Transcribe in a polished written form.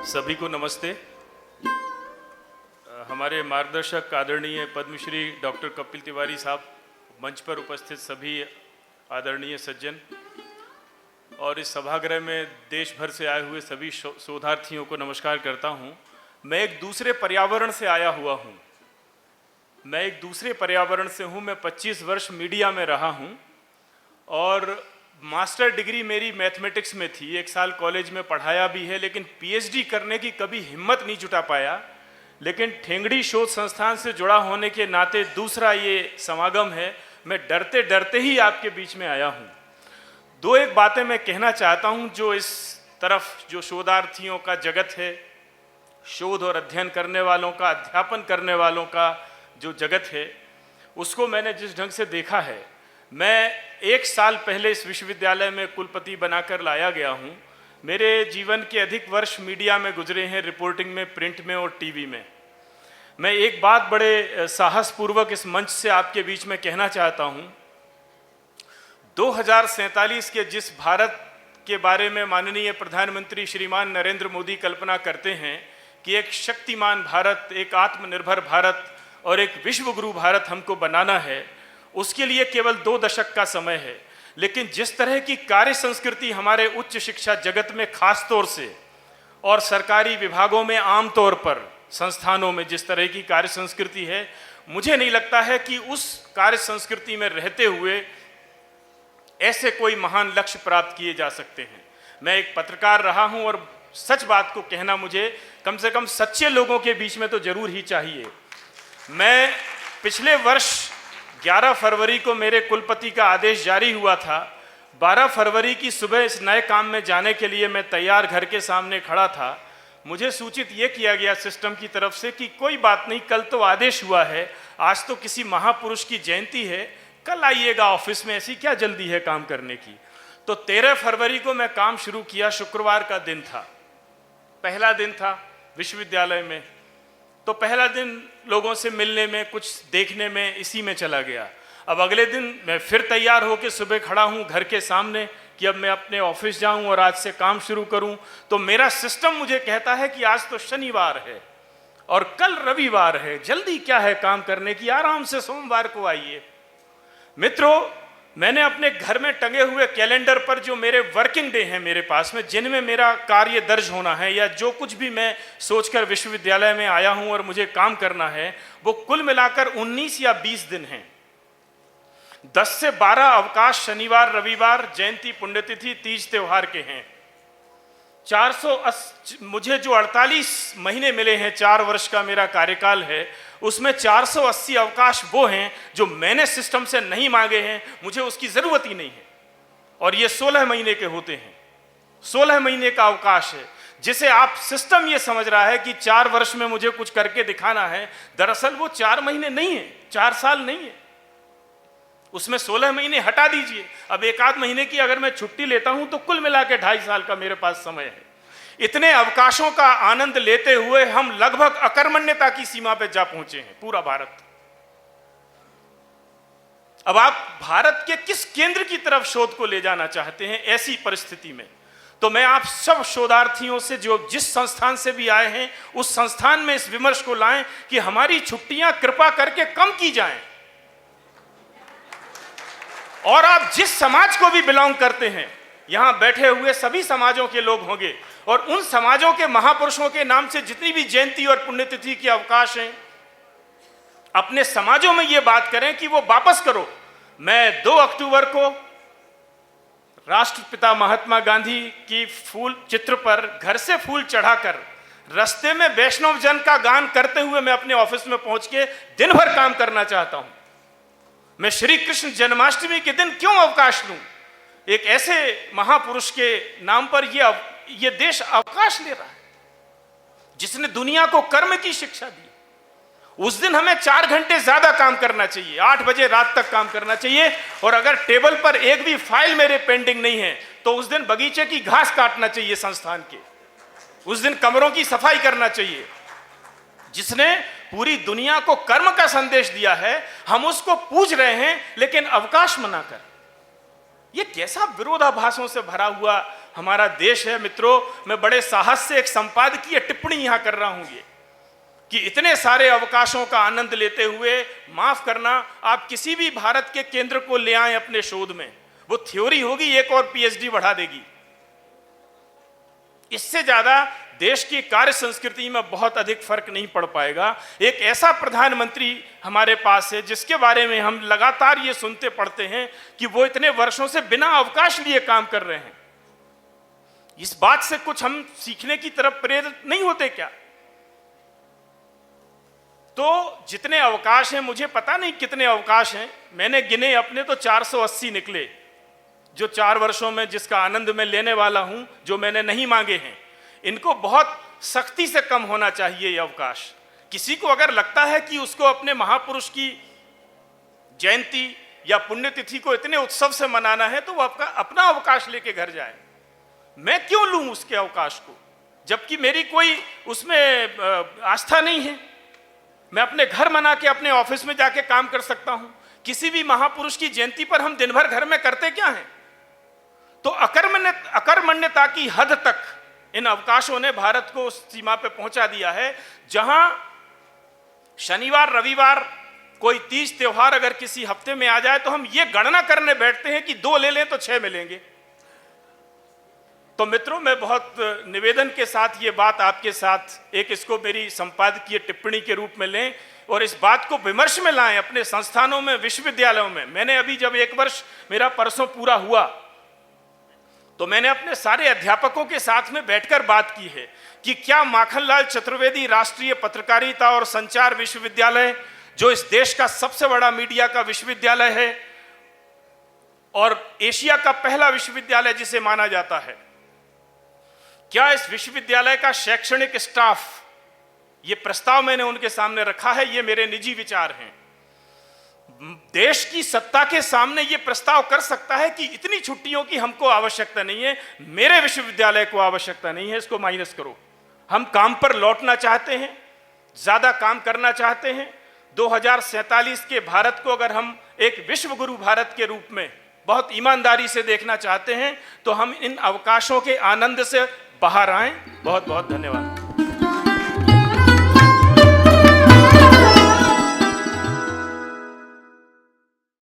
सभी को नमस्ते। हमारे मार्गदर्शक आदरणीय पद्मश्री डॉक्टर कपिल तिवारी साहब, मंच पर उपस्थित सभी आदरणीय सज्जन और इस सभागृह में देश भर से आए हुए सभी शोधार्थियों को नमस्कार करता हूं। मैं एक दूसरे पर्यावरण से आया हुआ हूं। मैं 25 वर्ष मीडिया में रहा हूं और मास्टर डिग्री मेरी मैथमेटिक्स में थी। 1 साल कॉलेज में पढ़ाया भी है, लेकिन पीएचडी करने की कभी हिम्मत नहीं जुटा पाया। लेकिन ठेंगड़ी शोध संस्थान से जुड़ा होने के नाते दूसरा ये समागम है, मैं डरते डरते ही आपके बीच में आया हूँ। 2-1 बातें मैं कहना चाहता हूँ। जो इस तरफ जो शोधार्थियों का जगत है, शोध और अध्ययन करने वालों का, अध्यापन करने वालों का जो जगत है, उसको मैंने जिस ढंग से देखा है, मैं 1 साल पहले इस विश्वविद्यालय में कुलपति बनाकर लाया गया हूँ। मेरे जीवन के अधिक वर्ष मीडिया में गुजरे हैं, रिपोर्टिंग में, प्रिंट में और टीवी में। मैं एक बात बड़े साहसपूर्वक इस मंच से आपके बीच में कहना चाहता हूँ। 2047 के जिस भारत के बारे में माननीय प्रधानमंत्री श्रीमान नरेंद्र मोदी कल्पना करते हैं कि एक शक्तिमान भारत, एक आत्मनिर्भर भारत और एक विश्वगुरु भारत हमको बनाना है, उसके लिए केवल 2 दशक का समय है। लेकिन जिस तरह की कार्य संस्कृति हमारे उच्च शिक्षा जगत में खास तौर से और सरकारी विभागों में आम तौर पर, संस्थानों में जिस तरह की कार्य संस्कृति है, मुझे नहीं लगता है कि उस कार्य संस्कृति में रहते हुए ऐसे कोई महान लक्ष्य प्राप्त किए जा सकते हैं। मैं एक पत्रकार रहा हूं और सच बात को कहना मुझे कम से कम सच्चे लोगों के बीच में तो जरूर ही चाहिए। मैं पिछले वर्ष 11 फरवरी को मेरे कुलपति का आदेश जारी हुआ था। 12 फरवरी की सुबह इस नए काम में जाने के लिए मैं तैयार घर के सामने खड़ा था। मुझे सूचित ये किया गया सिस्टम की तरफ से कि कोई बात नहीं, कल तो आदेश हुआ है, आज तो किसी महापुरुष की जयंती है, कल आइएगा ऑफिस में, ऐसी क्या जल्दी है काम करने की। तो 13 फरवरी को मैं काम शुरू किया। शुक्रवार का दिन था, पहला दिन था विश्वविद्यालय में। तो पहला दिन लोगों से मिलने में, कुछ देखने में, इसी में चला गया। अब अगले दिन मैं फिर तैयार होकर सुबह खड़ा हूँ घर के सामने कि अब मैं अपने ऑफिस जाऊँ और आज से काम शुरू करूँ। तो मेरा सिस्टम मुझे कहता है कि आज तो शनिवार है और कल रविवार है, जल्दी क्या है काम करने की, आराम से सोमवार को आइए। मित्रों, मैंने अपने घर में टंगे हुए कैलेंडर पर जो मेरे वर्किंग डे हैं मेरे पास में, जिनमें मेरा कार्य दर्ज होना है या जो कुछ भी मैं सोचकर विश्वविद्यालय में आया हूं और मुझे काम करना है, वो कुल मिलाकर 19 या 20 दिन हैं। 10 से 12 अवकाश शनिवार, रविवार, जयंती, पुण्यतिथि, तीज त्योहार के हैं। 480 मुझे जो 48 महीने मिले हैं, 4 वर्ष का मेरा कार्यकाल है, उसमें 480 अवकाश वो हैं जो मैंने सिस्टम से नहीं मांगे हैं, मुझे उसकी जरूरत ही नहीं है। और ये 16 महीने के होते हैं। 16 महीने का अवकाश है, जिसे आप सिस्टम ये समझ रहा है कि 4 वर्ष में मुझे कुछ करके दिखाना है। दरअसल वो 4 महीने नहीं है, 4 साल नहीं है। उसमें 16 महीने हटा दीजिए, अब 1-8 महीने की अगर मैं छुट्टी लेता हूं तो कुल मिला के 2.5 साल का मेरे पास समय है। इतने अवकाशों का आनंद लेते हुए हम लगभग अकर्मण्यता की सीमा पर जा पहुंचे हैं, पूरा भारत। अब आप भारत के किस केंद्र की तरफ शोध को ले जाना चाहते हैं ऐसी परिस्थिति में? तो मैं आप सब शोधार्थियों से, जो जिस संस्थान से भी आए हैं, उस संस्थान में इस विमर्श को लाएं कि हमारी छुट्टियां कृपा करके कम की जाएं। और आप जिस समाज को भी बिलोंग करते हैं, यहां बैठे हुए सभी समाजों के लोग होंगे, और उन समाजों के महापुरुषों के नाम से जितनी भी जयंती और पुण्यतिथि के अवकाश हैं, अपने समाजों में यह बात करें कि वो वापस करो। मैं 2 अक्टूबर को राष्ट्रपिता महात्मा गांधी की फूल चित्र पर घर से फूल चढ़ाकर रास्ते में वैष्णव जन का गान करते हुए मैं अपने ऑफिस में पहुंच के दिन भर काम करना चाहता हूं। मैं श्री कृष्ण जन्माष्टमी के दिन क्यों अवकाश लूं? एक ऐसे महापुरुष के नाम पर यह देश अवकाश ले रहा है, जिसने दुनिया को कर्म की शिक्षा दी। उस दिन हमें 4 घंटे ज्यादा काम करना चाहिए, 8 बजे रात तक काम करना चाहिए। और अगर टेबल पर एक भी फाइल मेरे पेंडिंग नहीं है तो उस दिन बगीचे की घास काटना चाहिए संस्थान के, उस दिन कमरों की सफाई करना चाहिए। जिसने पूरी दुनिया को कर्म का संदेश दिया है, हम उसको पूज रहे हैं लेकिन अवकाश मनाकर। यह कैसा विरोधाभासों से भरा हुआ हमारा देश है। मित्रों, मैं बड़े साहस से एक संपादकीय टिप्पणी यहां कर रहा हूं ये कि इतने सारे अवकाशों का आनंद लेते हुए, माफ करना, आप किसी भी भारत के केंद्र को ले आए अपने शोध में, वो थ्योरी होगी, एक और पीएचडी बढ़ा देगी। इससे ज्यादा देश की कार्य संस्कृति में बहुत अधिक फर्क नहीं पड़ पाएगा। एक ऐसा प्रधानमंत्री हमारे पास है जिसके बारे में हम लगातार ये सुनते पढ़ते हैं कि वो इतने वर्षों से बिना अवकाश लिए काम कर रहे हैं। इस बात से कुछ हम सीखने की तरफ प्रेरित नहीं होते क्या? तो जितने अवकाश हैं, मुझे पता नहीं कितने अवकाश हैं, मैंने गिने अपने तो 480 निकले, जो 4 वर्षों में जिसका आनंद मैं लेने वाला हूं, जो मैंने नहीं मांगे हैं। इनको बहुत सख्ती से कम होना चाहिए ये अवकाश। किसी को अगर लगता है कि उसको अपने महापुरुष की जयंती या पुण्यतिथि को इतने उत्सव से मनाना है तो वो अपना अवकाश लेके घर जाए। मैं क्यों लूं उसके अवकाश को, जबकि मेरी कोई उसमें आस्था नहीं है। मैं अपने घर मना के अपने ऑफिस में जाके काम कर सकता हूं। किसी भी महापुरुष की जयंती पर हम दिन भर घर में करते क्या हैं? तो अकर्मण्यता की हद तक इन अवकाशों ने भारत को उस सीमा पे पहुंचा दिया है जहां शनिवार रविवार कोई तीज त्योहार अगर किसी हफ्ते में आ जाए तो हम ये गणना करने बैठते हैं कि 2 ले लें तो 6 मिलेंगे। तो मित्रों, मैं बहुत निवेदन के साथ ये बात आपके साथ एक इसको मेरी संपादकीय टिप्पणी के रूप में लें और इस बात को विमर्श में लाएं अपने संस्थानों में, विश्वविद्यालयों में। मैंने अभी जब 1 वर्ष मेरा परसों पूरा हुआ तो मैंने अपने सारे अध्यापकों के साथ में बैठकर बात की है कि क्या माखनलाल चतुर्वेदी राष्ट्रीय पत्रकारिता और संचार विश्वविद्यालय, जो इस देश का सबसे बड़ा मीडिया का विश्वविद्यालय है और एशिया का पहला विश्वविद्यालय जिसे माना जाता है, क्या इस विश्वविद्यालय का शैक्षणिक स्टाफ, ये प्रस्ताव मैंने उनके सामने रखा है, ये मेरे निजी विचार हैं, देश की सत्ता के सामने ये प्रस्ताव कर सकता है कि इतनी छुट्टियों की हमको आवश्यकता नहीं है, मेरे विश्वविद्यालय को आवश्यकता नहीं है, इसको माइनस करो। हम काम पर लौटना चाहते हैं, ज्यादा काम करना चाहते हैं। 2047 के भारत को अगर हम एक विश्व गुरु भारत के रूप में बहुत ईमानदारी से देखना चाहते हैं तो हम इन अवकाशों के आनंद से बाहर आएं। बहुत बहुत धन्यवाद।